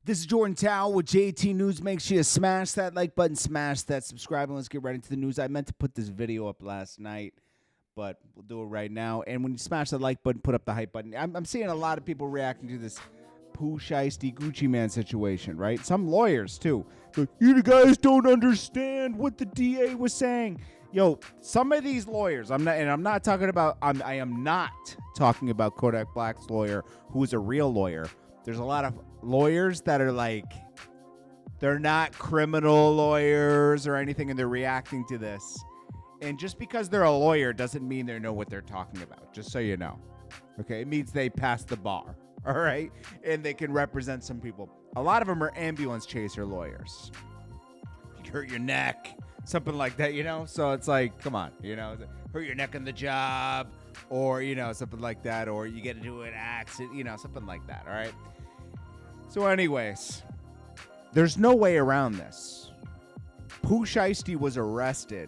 This is JordanTower with JT News. Make sure you smash that like button, smash that subscribe, and let's get right into the news. I meant to put this video up last night, but we'll do it right now. And when you smash the like button, put up the hype button. I'm seeing a lot of people reacting to this Pooh Shiesty Gucci Man situation, right? Some lawyers, too. Like, you guys don't understand what the DA was saying. Yo, some of these lawyers, I am not talking about Kodak Black's lawyer, who is a real lawyer. There's a lot of lawyers that are like, they're not criminal lawyers or anything, and they're reacting to this. And just because they're a lawyer doesn't mean they know what they're talking about, just so you know. Okay, it means they passed the bar, all right? And they can represent some people. A lot of them are ambulance chaser lawyers. You hurt your neck, something like that, you know? So it's like, come on, you know, hurt your neck on the job, or, you know, something like that, or you get into an accident, you know, something like that, all right? So anyways, there's no way around this. Pooh Shiesty was arrested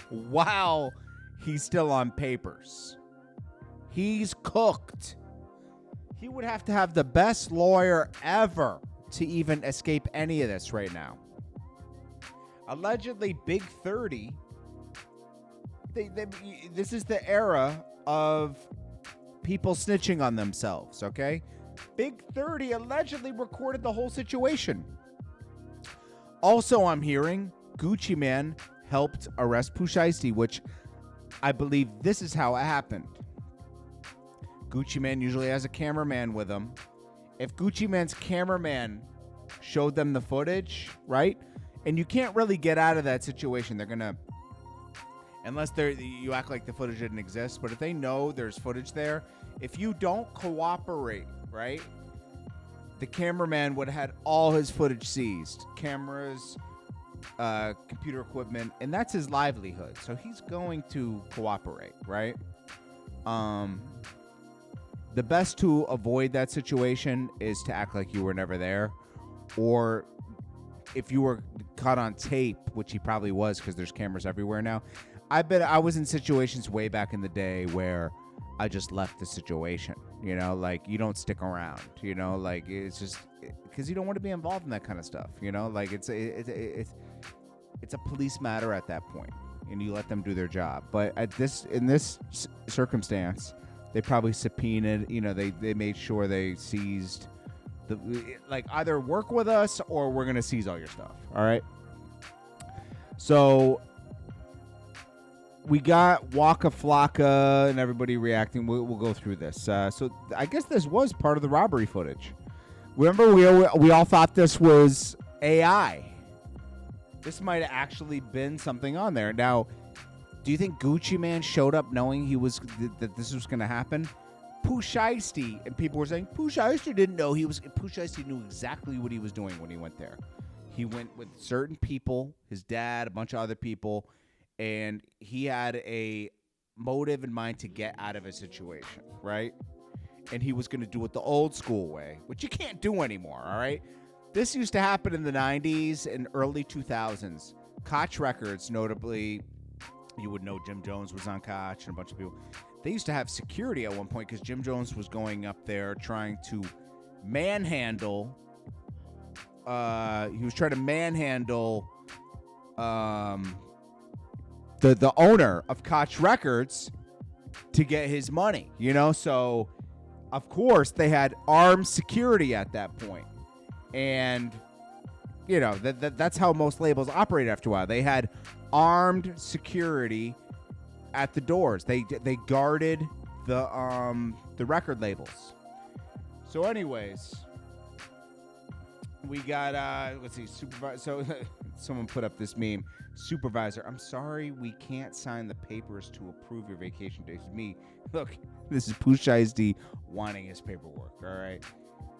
while he's still on papers. He's cooked. He would have to have the best lawyer ever to even escape any of this right now. Allegedly, Big 30, this is the era of people snitching on themselves, okay? Big 30 allegedly recorded the whole situation. Also, I'm hearing Gucci Man helped arrest Pooh Shiesty, which I believe this is how it happened. Gucci Man usually has a cameraman with him. If Gucci Man's cameraman showed them the footage, right? And you can't really get out of that situation. They're going to, unless you act like the footage didn't exist, but if they know there's footage there, if you don't cooperate, right, the cameraman would have had all his footage seized. Cameras, computer equipment, and that's his livelihood. So he's going to cooperate, right? The best to avoid that situation is to act like you were never there. Or if you were caught on tape, which he probably was because there's cameras everywhere now. I bet I was in situations way back in the day where I just left the situation, you know, like you don't stick around, you know, like it's just because you don't want to be involved in that kind of stuff, you know, like it's a police matter at that point, and you let them do their job. But in this circumstance, they probably subpoenaed, you know, they made sure they seized like either work with us or we're going to seize all your stuff. All right. So we got Waka Flocka and everybody reacting. We'll go through this. So I guess this was part of the robbery footage. Remember, we all thought this was AI. This might have actually been something on there. Now, do you think Gucci Man showed up knowing that this was going to happen? Pooh Shiesty, and people were saying Pooh Shiesty didn't know Pooh Shiesty knew exactly what he was doing when he went there. He went with certain people, his dad, a bunch of other people, and he had a motive in mind to get out of a situation, right? And he was going to do it the old school way, which you can't do anymore, all right? This used to happen in the 90s and early 2000s. Koch Records, notably, you would know Jim Jones was on Koch and a bunch of people. They used to have security at one point because Jim Jones was going up there trying to manhandle. He was trying to manhandle the owner of Koch Records to get his money, you know? So, of course, they had armed security at that point. And, you know, that's how most labels operate after a while. They had armed security at the doors. They guarded the record labels. So anyways, we got let's see, supervisor. So someone put up this meme. Supervisor, I'm sorry we can't sign the papers to approve your vacation days. Me, look, this is Pooh Shiesty wanting his paperwork. All right.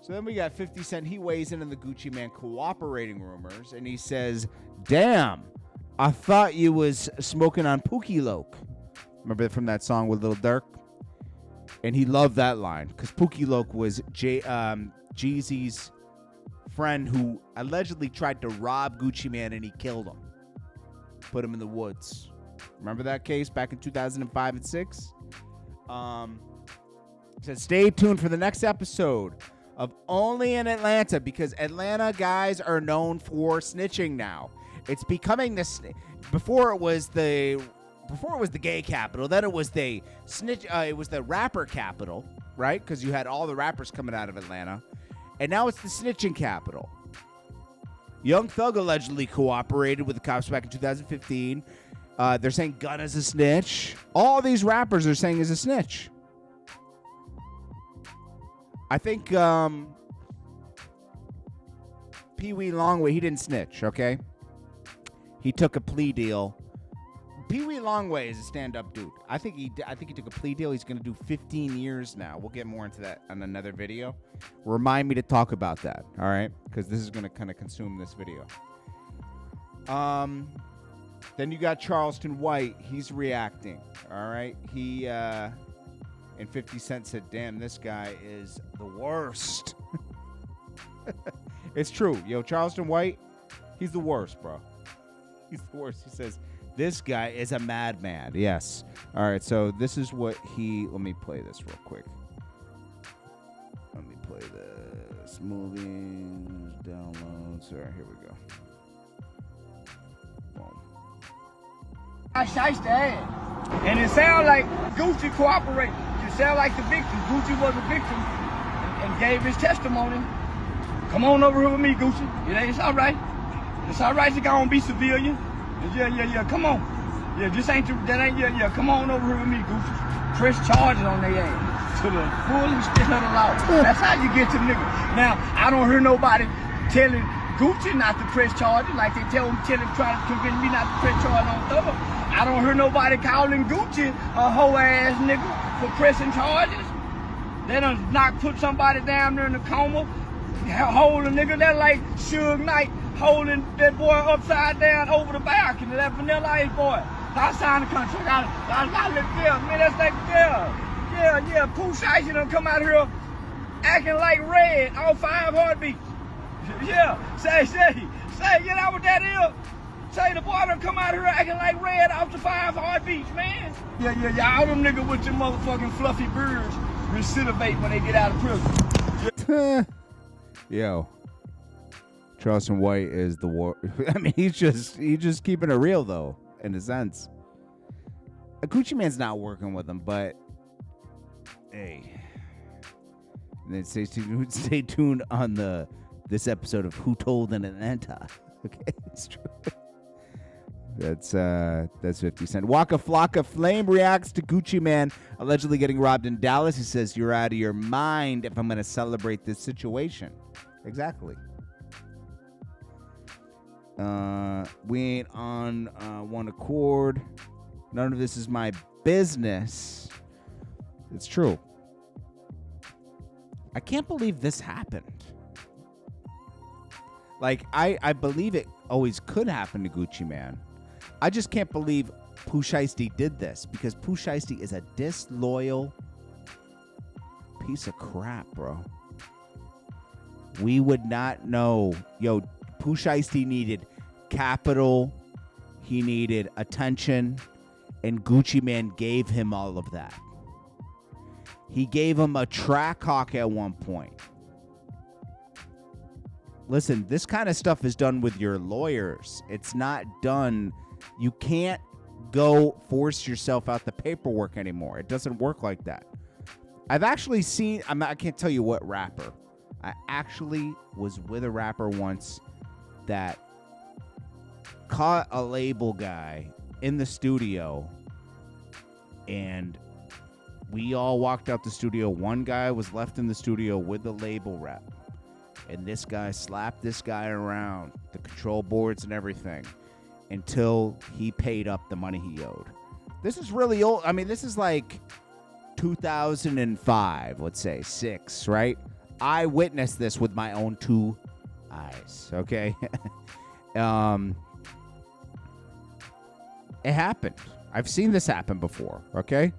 So then we got 50 Cent. He weighs in on the Gucci Man cooperating rumors, and he says, "Damn, I thought you was smoking on Pookie Loke." Remember from that song with Lil Durk? And he loved that line because Pookie Loke was Jeezy's friend who allegedly tried to rob Gucci Man, and he killed him. Put him in the woods. Remember that case back in 2005 and 6? He said, "Stay tuned for the next episode of only in Atlanta, because Atlanta guys are known for snitching now. It's becoming this. Before it was the gay capital, then it was the snitch. It was the rapper capital, right? Because you had all the rappers coming out of Atlanta, and now it's the snitching capital. Young Thug allegedly cooperated with the cops back in 2015. They're saying Gunna's a snitch. All these rappers are saying is a snitch. I think Pee Wee Longway, he didn't snitch, okay? He took a plea deal. Pee Wee Longway is a stand-up dude. I think he took a plea deal. He's going to do 15 years now. We'll get more into that on another video. Remind me to talk about that, all right? Because this is going to kind of consume this video. Then you got Charleston White. He's reacting, all right? He, and 50 Cent said, damn, this guy is the worst. It's true. Yo, Charleston White, he's the worst, bro. He's the worst. He says, this guy is a madman. Yes. All right, so this is what he... Let me play this real quick. Let me play this. Movies, downloads. All right, here we go. Boom. I Shiesty ass. And it sounds like Gucci cooperated. It sounds like the victim. Gucci was a victim and gave his testimony. Come on over here with me, Gucci. It's all right. It's all right to go and be civilian. Yeah, come on. Yeah, come on over here with me, Gucci. Press charges on their ass to the full extent of the law. That's how you get to the nigga. Now, I don't hear nobody telling Gucci not to press charges like they tell him, try to convince me not to press charges on Thug. I don't hear nobody calling Gucci a hoe ass nigga for pressing charges. They done not put somebody down there in a coma, hold a nigga. That like Suge Knight holding that boy upside down over the balcony, that Vanilla Ice boy. I signed the contract. I let them, man, that's like, yeah. Pooh Shiesty done come out here acting like Red, all 5 heartbeats. Yeah, say, you know what that is? Say the boy done come out here acting like Red off the 5 heartbeats, man. Yeah, all them niggas with them motherfucking fluffy beards recidivate when they get out of prison. Yeah. Yo. Charleston White is the war. I mean, he's just keeping it real though, in a sense. Gucci Man's not working with him, but hey. And then stay tuned on this episode of Who Told in Atlanta. Okay, it's true. That's 50 Cent. Waka Flocka Flame reacts to Gucci Man allegedly getting robbed in Dallas. He says, "You're out of your mind if I'm going to celebrate this situation." Exactly. We ain't on one accord. None of this is my business. It's true. I can't believe this happened. Like, I believe it always could happen to Gucci Man. I just can't believe Pooh Shiesty did this, because Pooh Shiesty is a disloyal piece of crap, bro. We would not know. Yo, Pooh Shiesty needed capital. He needed attention. And Gucci Man gave him all of that. He gave him a track hawk at one point. Listen, this kind of stuff is done with your lawyers. It's not done. You can't go force yourself out the paperwork anymore. It doesn't work like that. I've actually seen, I can't tell you what rapper. I actually was with a rapper once that caught a label guy in the studio, and we all walked out the studio. One guy was left in the studio with the label rep, and this guy slapped this guy around the control boards and everything until he paid up the money he owed. This is really old. I mean, this is like 2005, let's say, 6, right? I witnessed this with my own 2 eyes, okay? It happened. I've seen this happen before, okay?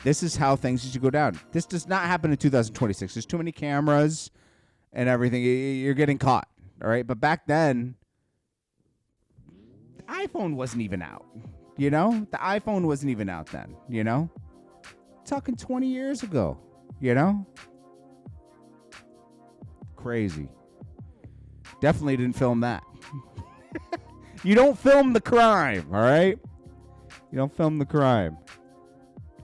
This is how things used to go down. This does not happen in 2026. There's too many cameras and everything. You're getting caught, all right? But back then, the iPhone wasn't even out, you know? The iPhone wasn't even out then, you know? Talking 20 years ago, you know? crazy. Definitely didn't film that. You don't film the crime, all right? You don't film the crime.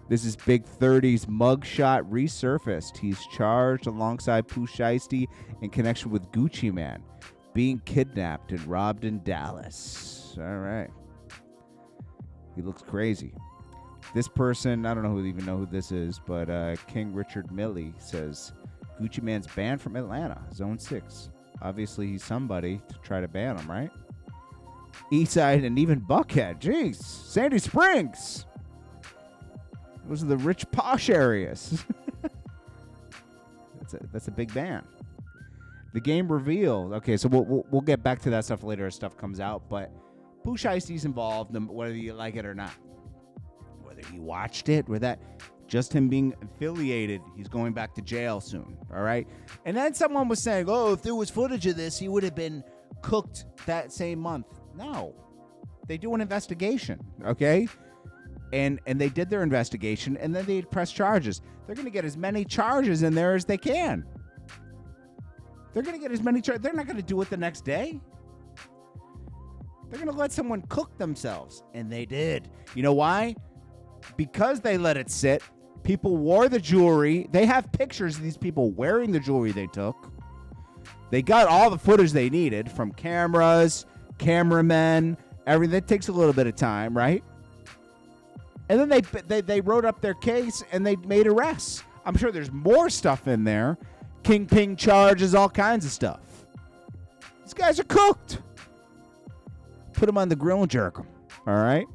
This is Big 30's mugshot resurfaced. He's charged alongside Pooh Shiesty in connection with Gucci Man being kidnapped and robbed in Dallas. All right. He looks crazy. This person, I don't even know who this is, but King Richard Milley says Gucci Man's banned from Atlanta, Zone 6. Obviously, he's somebody to try to ban him, right? Eastside and even Buckhead. Jeez. Sandy Springs. Those are the rich, posh areas. That's a big ban. The game revealed. Okay, so we'll get back to that stuff later as stuff comes out, but Pooh Shiesty's involved, whether you like it or not. Whether you watched it or that, just him being affiliated, he's going back to jail soon, all right? And then someone was saying, oh, if there was footage of this, he would have been cooked that same month. No. They do an investigation, okay? And they did their investigation, and then they press charges. They're going to get as many charges in there as they can. They're going to get as many charges. They're not going to do it the next day. They're going to let someone cook themselves. And they did. You know why? Because they let it sit. People wore the jewelry. They have pictures of these people wearing the jewelry they took. They got all the footage they needed from cameras, cameramen, everything. That takes a little bit of time, right? And then they wrote up their case and they made arrests. I'm sure there's more stuff in there. Kingpin charges, all kinds of stuff. These guys are cooked. Put them on the grill and jerk them. All right?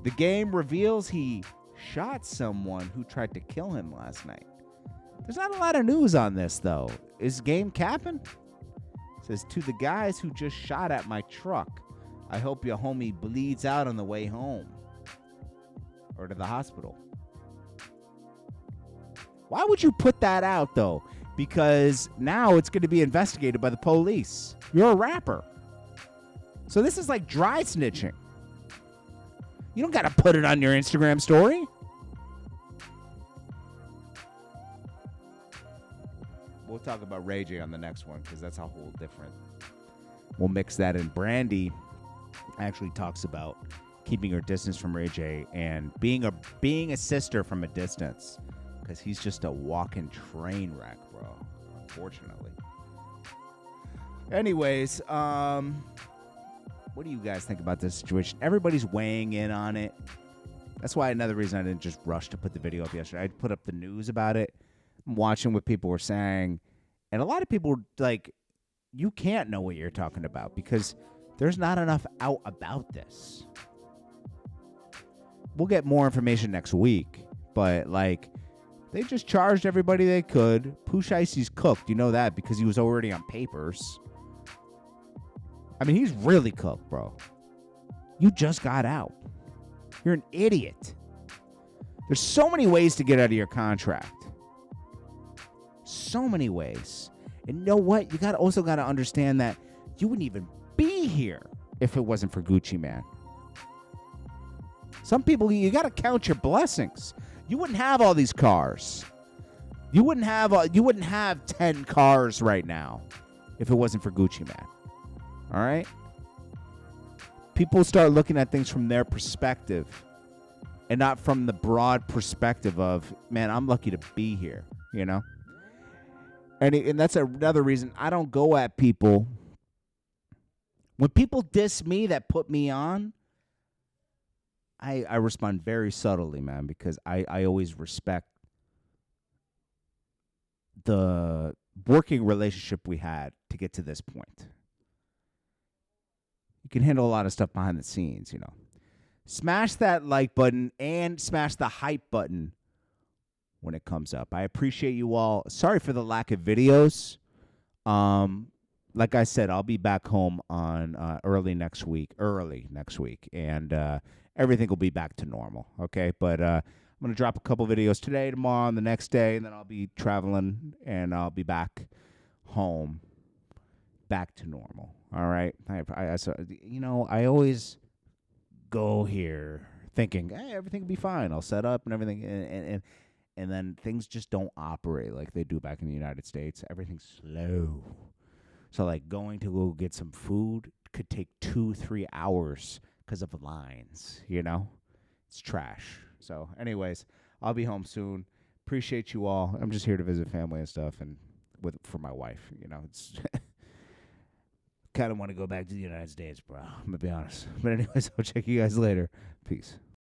The game reveals he shot someone who tried to kill him last night. There's not a lot of news on this, though. Is game capping? It says, to the guys who just shot at my truck, I hope your homie bleeds out on the way home. Or to the hospital. Why would you put that out, though? Because now it's going to be investigated by the police. You're a rapper. So this is like dry snitching. You don't got to put it on your Instagram story. We'll talk about Ray J on the next one because that's a whole different. We'll mix that in. Brandy actually talks about keeping her distance from Ray J and being a sister from a distance because he's just a walking train wreck, bro. Unfortunately. Anyways, what do you guys think about this situation? Everybody's weighing in on it. That's why another reason I didn't just rush to put the video up yesterday. I put up the news about it. I'm watching what people were saying, and a lot of people like, you can't know what you're talking about because there's not enough out about this. We'll get more information next week, but like they just charged everybody they could. Pooh Shiesty's cooked, you know that because he was already on papers. I mean, he's really cooked, bro. You just got out. You're an idiot. There's so many ways to get out of your contract. So many ways. And you know what? You also got to understand that you wouldn't even be here if it wasn't for Gucci Man. Some people, you got to count your blessings. You wouldn't have all these cars. You wouldn't have 10 cars right now if it wasn't for Gucci Man. All right? People start looking at things from their perspective and not from the broad perspective of, man, I'm lucky to be here, you know? And that's another reason I don't go at people. When people diss me that put me on, I respond very subtly, man, because I always respect the working relationship we had to get to this point. You can handle a lot of stuff behind the scenes, you know. Smash that like button and smash the hype button when it comes up. I appreciate you all. Sorry for the lack of videos. Like I said, I'll be back home on early next week, and everything will be back to normal, okay? But I'm going to drop a couple videos today, tomorrow, and the next day, and then I'll be traveling, and I'll be back home, back to normal, all right? I always go here thinking, hey, everything will be fine. I'll set up and everything, and then things just don't operate like they do back in the United States. Everything's slow. So, like, going to go get some food could take 2-3 hours because of lines, you know? It's trash. So, anyways, I'll be home soon. Appreciate you all. I'm just here to visit family and stuff, and for my wife, you know. It's kind of want to go back to the United States, bro. I'm going to be honest. But anyways, I'll check you guys later. Peace.